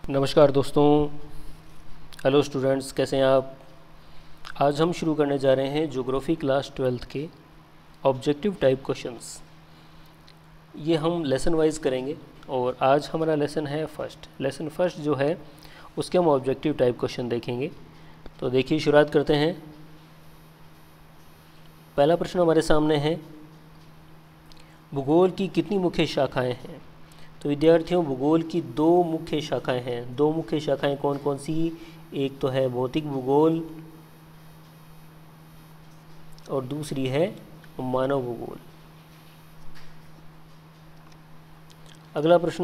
नमस्कार दोस्तों। Hello students, कैसे हैं आप। आज हम शुरू करने जा रहे हैं ज्योग्राफी क्लास 12th के ऑब्जेक्टिव टाइप क्वेश्चंस। ये हम लेसन वाइज करेंगे और आज हमारा लेसन है लेसन फर्स्ट जो है उसके हम ऑब्जेक्टिव टाइप क्वेश्चन देखेंगे। तो देखिए, शुरुआत करते हैं। पहला प्रश्न हमारे सामने है, भूगोल की कितनी मुख्य शाखाएं हैं। तो विद्यार्थियों, भूगोल की दो मुख्य शाखाएं हैं। दो मुख्य शाखाएं कौन कौन सी? एक तो है भौतिक भूगोल और दूसरी है मानव भूगोल। अगले प्रश्न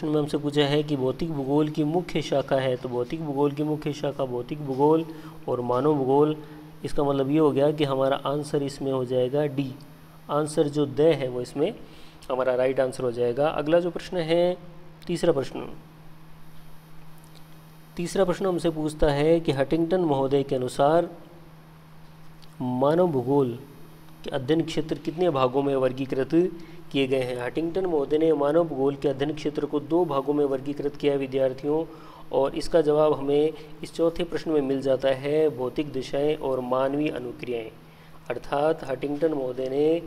में हमसे पूछा है कि भौतिक भूगोल की मुख्य शाखा है। तो भौतिक भूगोल की मुख्य शाखा भौतिक भूगोल और मानव भूगोल। इसका मतलब ये हो गया कि हमारा आंसर इसमें हो जाएगा डी। आंसर जो द है वो इसमें हमारा राइट आंसर हो जाएगा। अगला जो प्रश्न है, तीसरा प्रश्न हमसे पूछता है कि हंटिंगटन महोदय के अनुसार मानव भूगोल के अध्ययन क्षेत्र कितने भागों में वर्गीकृत किए गए हैं। हंटिंगटन महोदय ने मानव भूगोल के अध्ययन क्षेत्र को दो भागों में वर्गीकृत किया है विद्यार्थियों, और इसका जवाब हमें इस चौथे प्रश्न में मिल जाता है, भौतिक दिशाएं और मानवीय अनुक्रियाएं। अर्थात हंटिंगटन महोदय ने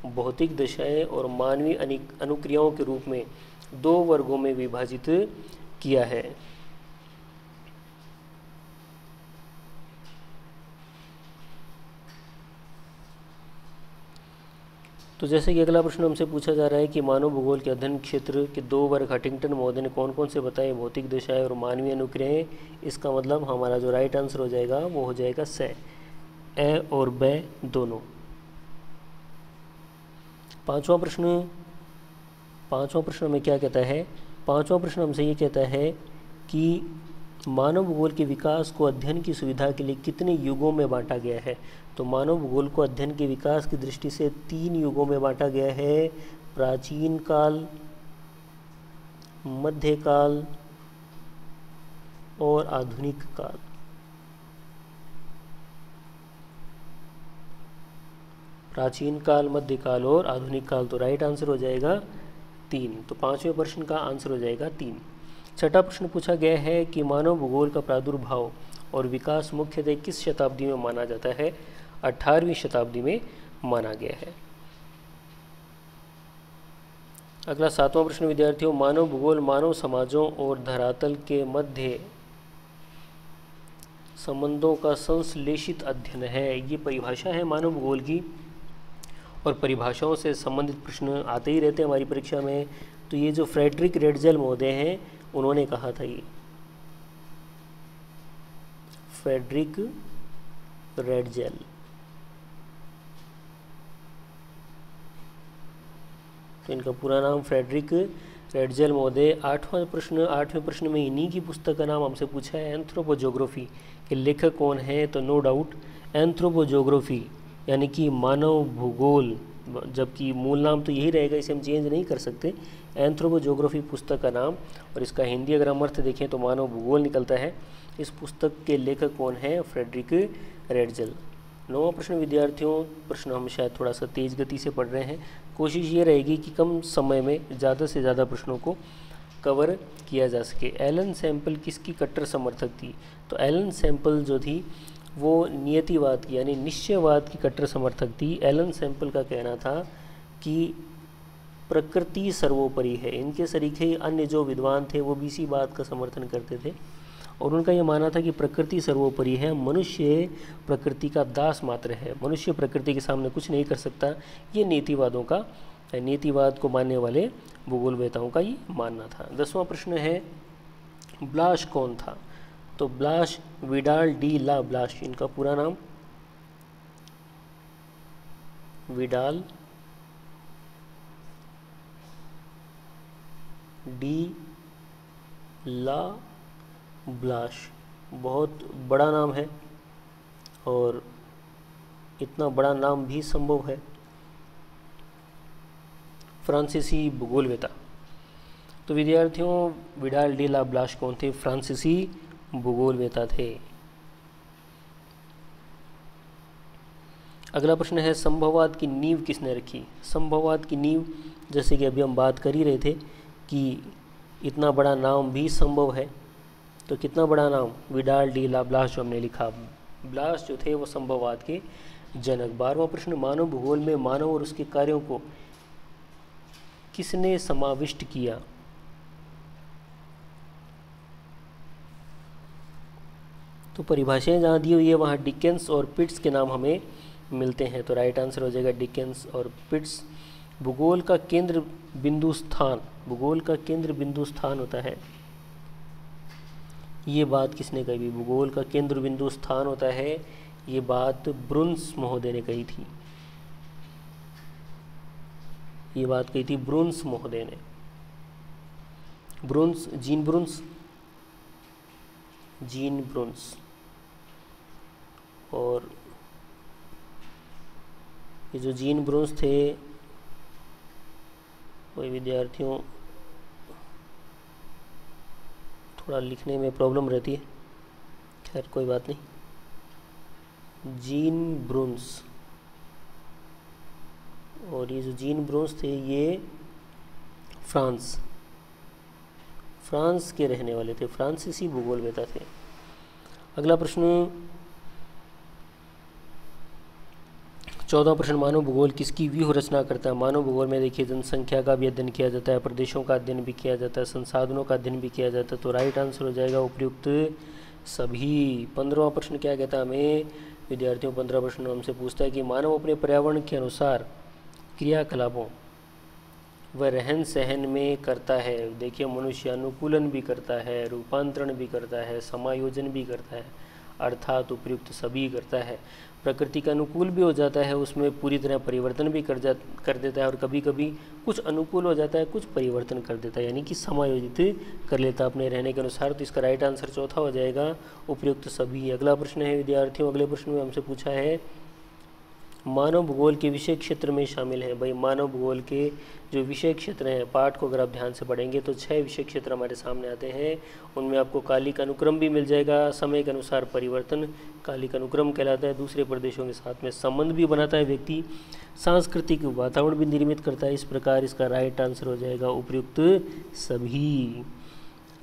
भौतिक दशाएं और मानवीय अनुक्रियाओं के रूप में दो वर्गों में विभाजित किया है। तो जैसे कि अगला प्रश्न हमसे पूछा जा रहा है कि मानव भूगोल के अध्ययन क्षेत्र के दो वर्ग हंटिंगटन महोदय ने कौन कौन से बताए, भौतिक दशाएं और मानवीय अनुक्रियाएं। इसका मतलब हमारा जो राइट आंसर हो जाएगा वो हो जाएगा से, ए और ब दोनों। पांचवा प्रश्न हमें क्या कहता है? पांचवा प्रश्न हमसे ये कहता है कि मानव भूगोल के विकास को अध्ययन की सुविधा के लिए कितने युगों में बांटा गया है। तो मानव भूगोल को अध्ययन के विकास की दृष्टि से 3 युगों में बांटा गया है, प्राचीन काल, मध्यकाल और आधुनिक काल। प्राचीन काल, मध्यकाल और आधुनिक काल। तो राइट आंसर हो जाएगा 3। तो पांचवें प्रश्न का आंसर हो जाएगा 3। छठा प्रश्न पूछा गया है कि मानव भूगोल का प्रादुर्भाव और विकास मुख्यतः किस शताब्दी में माना जाता है। 18वीं शताब्दी में माना गया है। अगला 7वां प्रश्न विद्यार्थियों, मानव भूगोल मानव समाजों और धरातल के मध्य संबंधों का संश्लेषित अध्ययन है। ये परिभाषा है मानव भूगोल की, और परिभाषाओं से संबंधित प्रश्न आते ही रहते हैं हमारी परीक्षा में। तो ये जो फ्रेडरिक रेडजेल महोदय हैं उन्होंने कहा था, ये फ्रेडरिक रेडजेल। तो इनका पूरा नाम फ्रेडरिक रेडजेल महोदय। आठवें प्रश्न में इन्हीं की पुस्तक का नाम हमसे पूछा है, एंथ्रोपोज्योग्राफी के लेखक कौन है। तो नो डाउट एंथ्रोपोज्योग्राफी यानी कि मानव भूगोल, जबकि मूल नाम तो यही रहेगा, इसे हम चेंज नहीं कर सकते। एंथ्रोपोज्योग्राफी पुस्तक का नाम, और इसका हिंदी अगर हम अर्थ देखें तो मानव भूगोल निकलता है। इस पुस्तक के लेखक कौन है? Frederick Ratzel. 9वां प्रश्न विद्यार्थियों, प्रश्न हम शायद थोड़ा सा तेज़ गति से पढ़ रहे हैं। कोशिश ये रहेगी कि कम समय में ज़्यादा से ज़्यादा प्रश्नों को कवर किया जा सके। एलन सैम्पल किसकी कट्टर समर्थक थी? तो एलन सैम्पल जो थी वो नियतिवाद की यानी निश्चयवाद की कट्टर समर्थक थी। एलन सैम्पल का कहना था कि प्रकृति सर्वोपरि है। इनके सरीखे अन्य जो विद्वान थे वो भी इसी बात का समर्थन करते थे, और उनका यह मानना था कि प्रकृति सर्वोपरि है, मनुष्य प्रकृति का दास मात्र है, मनुष्य प्रकृति के सामने कुछ नहीं कर सकता। ये नीतिवाद को मानने वाले भूगोलवेताओं का ये मानना था। 10वां प्रश्न है, ब्लाश कौन था? तो Blache Vidal de la Blache, इनका पूरा नाम विडाल डी ला ब्लाश। बहुत बड़ा नाम है और इतना बड़ा नाम भी संभव है। फ्रांसीसी भूगोलवेता। तो विद्यार्थियों, विडाल डी ला ब्लाश कौन थे? फ्रांसीसी भूगोलवेता थे। अगला प्रश्न है, संभववाद की नींव किसने रखी? संभववाद की नींव, जैसे कि अभी हम बात कर ही रहे थे कि इतना बड़ा नाम भी संभव है। तो कितना बड़ा नाम, विडाल डी लाप्लास जो हमने लिखा, ब्लास जो थे वो संभववाद के जनक। 12वां प्रश्न, मानव भूगोल में मानव और उसके कार्यों को किसने समाविष्ट किया? तो परिभाषाएं जहाँ दी हुई है वहाँ डिकेंस और पिट्स के नाम हमें मिलते हैं। तो राइट आंसर हो जाएगा डिकेंस और पिट्स। भूगोल का केंद्र बिंदु स्थान, भूगोल का केंद्र बिंदु स्थान होता है, ये बात किसने कही? भूगोल का केंद्र बिंदु स्थान होता है, ये बात ब्रुन्स महोदय ने कही थी, ये बात कही थी ब्रुन्स महोदय ने। ब्रुन्स, जीन ब्रुन्स, जीन ब्रुन्स। और ये जो जीन ब्रुन्स थे, कोई विद्यार्थियों थोड़ा लिखने में प्रॉब्लम रहती है, खैर कोई बात नहीं। जीन ब्रुन्स, और ये जो जीन ब्रुन्स थे ये फ्रांस के रहने वाले थे, फ्रांसीसी भूगोलवेता थे। अगला प्रश्न 14वां प्रश्न, मानव भूगोल किसकी व्यूह रचना करता है? मानव भूगोल में देखिए जनसंख्या का भी अध्ययन किया जाता है, प्रदेशों का अध्ययन भी किया जाता है, संसाधनों का अध्ययन भी किया जाता है। तो राइट आंसर हो जाएगा उपयुक्त सभी। 15वां प्रश्न क्या कहता है हमें? विद्यार्थियों 15 प्रश्न हमसे पूछता है कि मानव अपने पर्यावरण के अनुसार क्रियाकलापों व रहन सहन में करता है। देखिए मनुष्य अनुकूलन भी करता है, रूपांतरण भी करता है, समायोजन भी करता है, अर्थात उपयुक्त सभी करता है। प्रकृति का अनुकूल भी हो जाता है, उसमें पूरी तरह परिवर्तन भी कर देता है, और कभी कभी कुछ अनुकूल हो जाता है, कुछ परिवर्तन कर देता है, यानी कि समायोजित कर लेता है अपने रहने के अनुसार। तो इसका राइट आंसर चौथा हो जाएगा उपयुक्त सभी। अगला प्रश्न है विद्यार्थियों, अगले प्रश्न में हमसे पूछा है मानव भूगोल के विषय क्षेत्र में शामिल है। भाई मानव भूगोल के जो विषय क्षेत्र हैं, पाठ को अगर आप ध्यान से पढ़ेंगे तो 6 विषय क्षेत्र हमारे सामने आते हैं। उनमें आपको कालिक अनुक्रम भी मिल जाएगा, समय के अनुसार परिवर्तन कालिक अनुक्रम कहलाता है, दूसरे प्रदेशों के साथ में संबंध भी बनाता है व्यक्ति, सांस्कृतिक वातावरण भी निर्मित करता है। इस प्रकार इसका राइट आंसर हो जाएगा उपयुक्त सभी।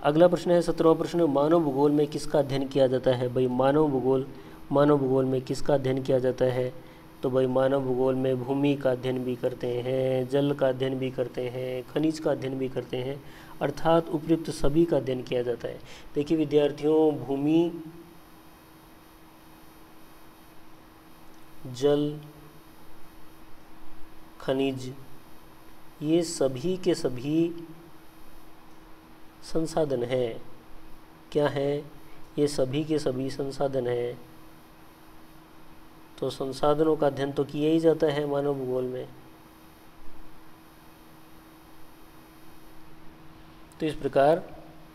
अगला प्रश्न है 17वां प्रश्न, मानव भूगोल में किसका अध्ययन किया जाता है? भाई मानव भूगोल में किसका अध्ययन किया जाता है? तो भाई मानव भूगोल में भूमि का अध्ययन भी करते हैं, जल का अध्ययन भी करते हैं, खनिज का अध्ययन भी करते हैं, अर्थात उपयुक्त सभी का अध्ययन किया जाता है। देखिए विद्यार्थियों, भूमि, जल, खनिज, ये सभी के सभी संसाधन हैं। क्या है? ये सभी के सभी संसाधन हैं। तो संसाधनों का अध्ययन तो किया ही जाता है मानव भूगोल में। तो इस प्रकार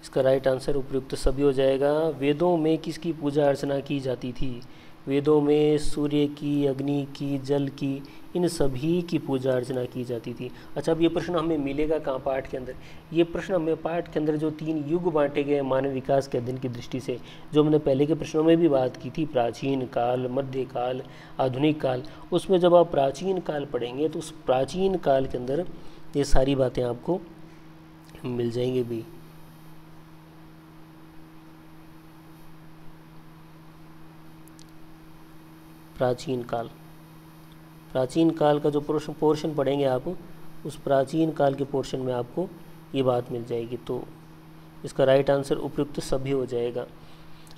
इसका राइट आंसर उपयुक्त सभी हो जाएगा। वेदों में किसकी पूजा अर्चना की जाती थी? वेदों में सूर्य की, अग्नि की, जल की, इन सभी की पूजा अर्चना की जाती थी। अच्छा, अब ये प्रश्न हमें मिलेगा कहाँ? पाठ के अंदर। ये प्रश्न हमें पाठ के अंदर जो 3 युग बांटे गए मानव विकास के अध्ययन की दृष्टि से, जो हमने पहले के प्रश्नों में भी बात की थी, प्राचीन काल, मध्यकाल, आधुनिक काल, उसमें जब आप प्राचीन काल पढ़ेंगे तो उस प्राचीन काल के अंदर ये सारी बातें आपको मिल जाएंगी भी। प्राचीन काल का जो पोर्शन पढ़ेंगे आप, उस प्राचीन काल के पोर्शन में आपको ये बात मिल जाएगी। तो इसका राइट आंसर उपयुक्त सभी हो जाएगा।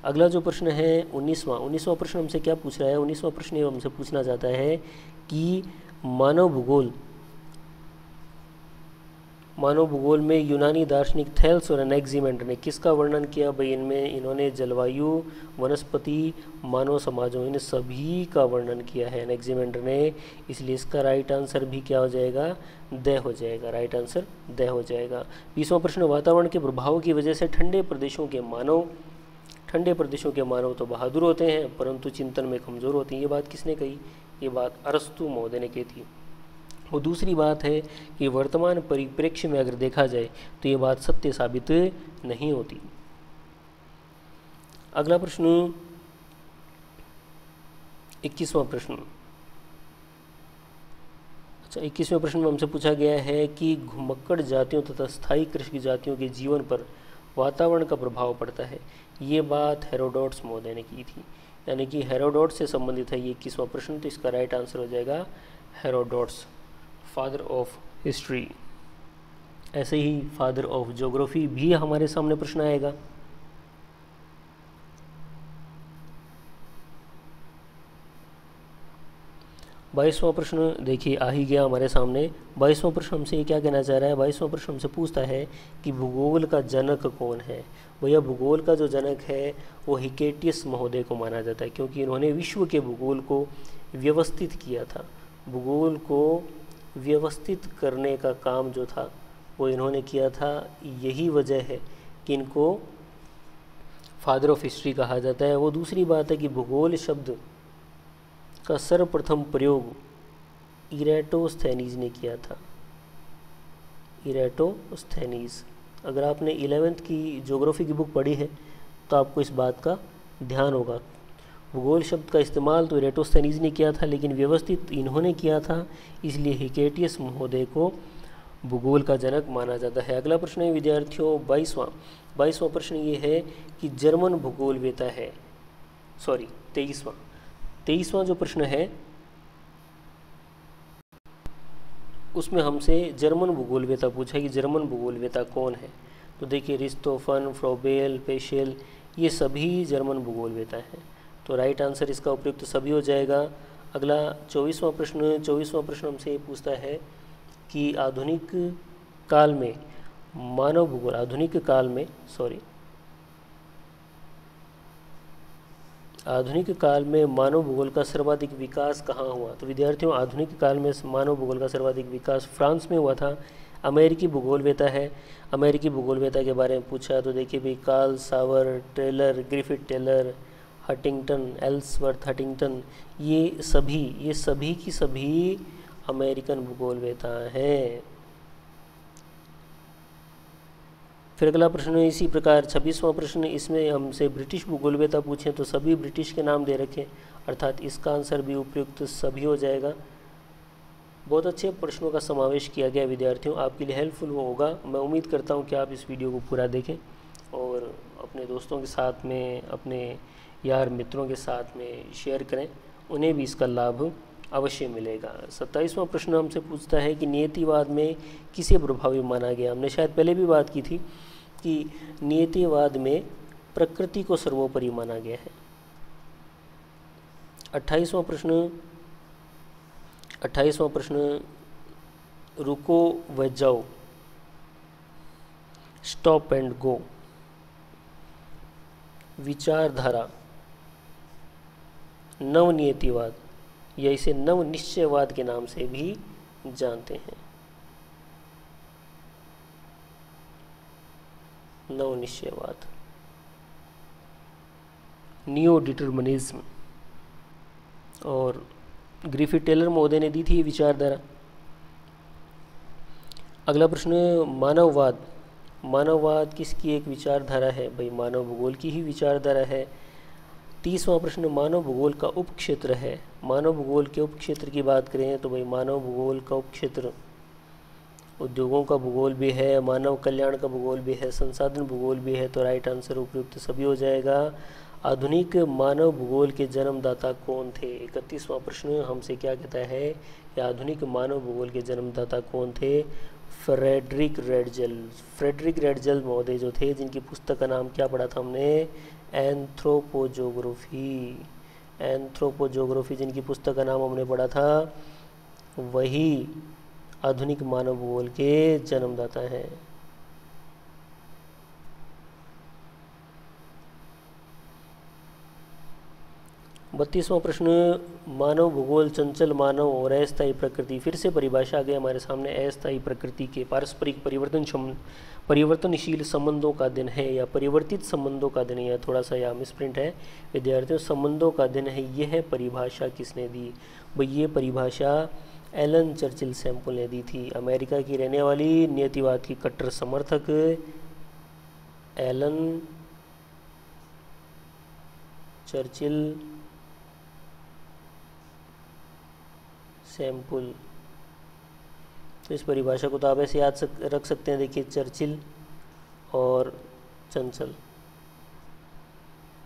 अगला जो प्रश्न है 19वां प्रश्न हमसे क्या पूछ रहा है? 19वां प्रश्न ये हमसे पूछना चाहता है कि मानव भूगोल में यूनानी दार्शनिक थेल्स और एनेक्सिमेंडर ने किसका वर्णन किया? भाई इन्होंने जलवायु, वनस्पति, मानव समाजों, इन सभी का वर्णन किया है एनेक्सिमेंडर ने। इसलिए इसका राइट आंसर भी क्या हो जाएगा? द हो जाएगा। राइट आंसर द हो जाएगा। 20वां प्रश्न, वातावरण के प्रभाव की वजह से ठंडे प्रदेशों के मानव तो बहादुर होते हैं परंतु चिंतन में कमज़ोर होते हैं। ये बात किसने कही? ये बात अरस्तु महोदय ने कही थी। और दूसरी बात है कि वर्तमान परिप्रेक्ष्य में अगर देखा जाए तो ये बात सत्य साबित नहीं होती। अगला प्रश्न 21वां प्रश्न। अच्छा, 21वें प्रश्न में हमसे पूछा गया है कि घुमक्कड़ जातियों तथा स्थायी कृषि जातियों के जीवन पर वातावरण का प्रभाव पड़ता है। ये बात हेरोडोट्स महोदय ने की थी, यानी कि हेरोडोट्स से संबंधित है ये 21वां प्रश्न। तो इसका राइट आंसर हो जाएगा हेरोडोट्स, फादर ऑफ हिस्ट्री। ऐसे ही फादर ऑफ ज्योग्राफी भी हमारे सामने प्रश्न आएगा। 22वां प्रश्न देखिए आ ही गया हमारे सामने। 22वां प्रश्न हमसे ये क्या कहना चाह रहा है? 22वां प्रश्न हमसे पूछता है कि भूगोल का जनक कौन है। भैया भूगोल का जो जनक है वो हिकेटियस महोदय को माना जाता है, क्योंकि इन्होंने विश्व के भूगोल को व्यवस्थित किया था। भूगोल को व्यवस्थित करने का काम जो था वो इन्होंने किया था। यही वजह है कि इनको फादर ऑफ हिस्ट्री कहा जाता है। वो दूसरी बात है कि भूगोल शब्द का सर्वप्रथम प्रयोग इरेटोस्थेनीज ने किया था। इरेटोस्थेनीज, अगर आपने 11वीं की ज्योग्राफी की बुक पढ़ी है तो आपको इस बात का ध्यान होगा। भूगोल शब्द का इस्तेमाल तो इरेटोस्थेनीज ने किया था, लेकिन व्यवस्थित इन्होंने किया था, इसलिए हिकेटियस महोदय को भूगोल का जनक माना जाता है। अगला प्रश्न है विद्यार्थियों 22वां प्रश्न ये है कि जर्मन भूगोलवेता है, सॉरी 23वां जो प्रश्न है उसमें हमसे जर्मन भूगोलवेता पूछा है कि जर्मन भूगोलवेता कौन है। तो देखिए रिस्तोफन, फ्रोबेल, पेशेल, ये सभी जर्मन भूगोलवेता हैं। तो राइट आंसर इसका उपयुक्त सभी हो जाएगा। अगला 24वां प्रश्न हमसे ये पूछता है कि आधुनिक काल में मानव भूगोल आधुनिक काल में मानव भूगोल का सर्वाधिक विकास कहाँ हुआ। तो विद्यार्थियों आधुनिक काल में मानव भूगोल का सर्वाधिक विकास फ्रांस में हुआ था। अमेरिकी भूगोलवेता है, अमेरिकी भूगोलवेता के बारे में पूछा तो देखिए भाई Carl Sauer, Taylor, Griffith Taylor, Huntington, Ellsworth Huntington, ये सभी की सभी अमेरिकन भूगोलवेता हैं। फिर अगला प्रश्न इसी प्रकार 26वां प्रश्न, इसमें हमसे ब्रिटिश भूगोलवेता पूछें तो सभी ब्रिटिश के नाम दे रखें, अर्थात इसका आंसर भी उपयुक्त सभी हो जाएगा। बहुत अच्छे प्रश्नों का समावेश किया गया विद्यार्थियों, आपके लिए हेल्पफुल होगा। मैं उम्मीद करता हूं कि आप इस वीडियो को पूरा देखें और अपने दोस्तों के साथ में, अपने यार मित्रों के साथ में शेयर करें, उन्हें भी इसका लाभ अवश्य मिलेगा। 27वां प्रश्न हमसे पूछता है कि नियतिवाद में किसे प्रभावी माना गया। हमने शायद पहले भी बात की थी कि नियतिवाद में प्रकृति को सर्वोपरि माना गया है। 28वां प्रश्न रुको व जाओ, स्टॉप एंड गो, विचारधारा, नवनियतिवाद या इसे नवनिश्चयवाद के नाम से भी जानते हैं। नवनिश्चयवाद, नियो डिटरमिनिज्म, और ग्रिफिथ टेलर महोदय ने दी थी विचारधारा। अगला प्रश्न मानववाद किसकी एक विचारधारा है। भाई मानव भूगोल की ही विचारधारा है। 30वां प्रश्न मानव भूगोल का उपक्षेत्र है। मानव भूगोल के उपक्षेत्र की बात करें तो भाई मानव भूगोल का उपक्षेत्र उद्योगों का भूगोल भी है, मानव कल्याण का भूगोल भी है, संसाधन भूगोल भी है। तो राइट आंसर उपयुक्त सभी हो जाएगा। आधुनिक मानव भूगोल के जन्मदाता कौन थे। 31वां प्रश्न हमसे क्या कहता है कि आधुनिक मानव भूगोल के जन्मदाता कौन थे। फ्रेडरिक रेडजल महोदय जो थे, जिनकी पुस्तक का नाम क्या पढ़ा था हमने, एंथ्रोपोजोग्राफी, जिनकी पुस्तक का नाम हमने पढ़ा था, वही आधुनिक मानव भूगोल के जन्मदाता हैं। बत्तीसवां प्रश्न मानव भूगोल चंचल मानव और अस्थायी प्रकृति, फिर से परिभाषा आ गई हमारे सामने। अस्थायी प्रकृति के पारस्परिक परिवर्तनशील संबंधों का दिन है या परिवर्तित संबंधों का दिन है, या थोड़ा सा यहाँ मिसप्रिंट है विद्यार्थियों, संबंधों का दिन है। यह परिभाषा किसने दी। भाई ये परिभाषा एलन चर्चिल सैम्पल ने दी थी। अमेरिका की रहने वाली नियतिवाद की कट्टर समर्थक एलन चर्चिल सैम्पल तो इस परिभाषा को तो आप ऐसे याद रख सकते हैं। देखिए, चर्चिल और चंचल,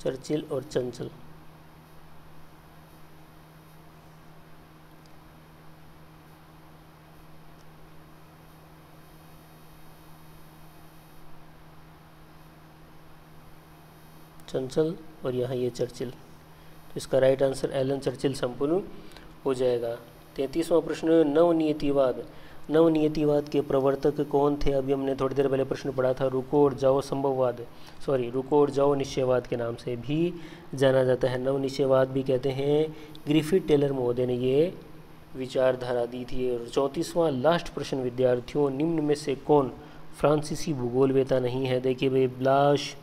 चर्चिल और चंचल। चंचल और यहाँ ये चर्चिल, तो इसका राइट आंसर एलन चर्चिल संपूर्ण हो जाएगा। 33वां प्रश्न, नवनियतिवाद। नवनियतिवाद के प्रवर्तक कौन थे? अभी हमने थोड़ी देर पहले प्रश्न पढ़ा था। रुको और जाओ संभववाद, रुको और जाओ निश्चयवाद के नाम से भी जाना जाता है। नवनिश्चयवाद भी कहते हैं। ग्रिफिथ टेलर महोदय ने ये विचारधारा दी थी। और 34वां लास्ट प्रश्न विद्यार्थियों, निम्न में से कौन फ्रांसीसी भूगोलवेता नहीं है? देखिए भाई, Blache,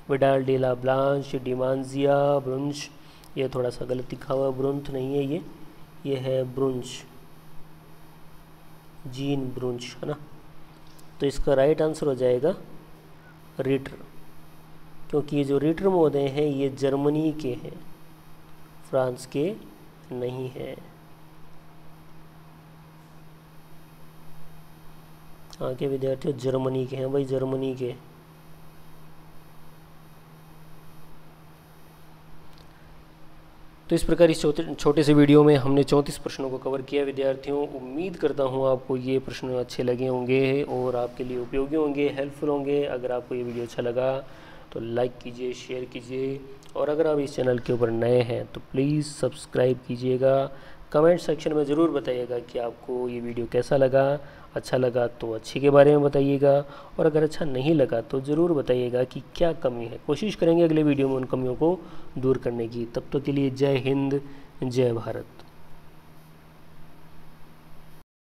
Vidal de la Blache, Demangeon, Brunhes, ये थोड़ा सा गलत लिखा हुआ, ब्रुंथ नहीं है ये है ब्रुंच, जीन ब्रुंच, है ना। तो इसका राइट आंसर हो जाएगा रिटर, क्योंकि ये जो रिटर महोदय हैं ये जर्मनी के हैं, फ्रांस के नहीं हैं। आगे विद्यार्थियों जर्मनी के हैं भाई, जर्मनी के। तो इस प्रकार इस छोटे से वीडियो में हमने 34 प्रश्नों को कवर किया विद्यार्थियों। उम्मीद करता हूँ आपको ये प्रश्न अच्छे लगे होंगे और आपके लिए उपयोगी होंगे, हेल्पफुल होंगे। अगर आपको ये वीडियो अच्छा लगा तो लाइक कीजिए, शेयर कीजिए, और अगर आप इस चैनल के ऊपर नए हैं तो प्लीज़ सब्सक्राइब कीजिएगा। कमेंट सेक्शन में ज़रूर बताइएगा कि आपको ये वीडियो कैसा लगा। अच्छा लगा तो अच्छे के बारे में बताइएगा, और अगर अच्छा नहीं लगा तो ज़रूर बताइएगा कि क्या कमी है। कोशिश करेंगे अगले वीडियो में उन कमियों को दूर करने की। तब तक के लिए जय हिंद, जय भारत।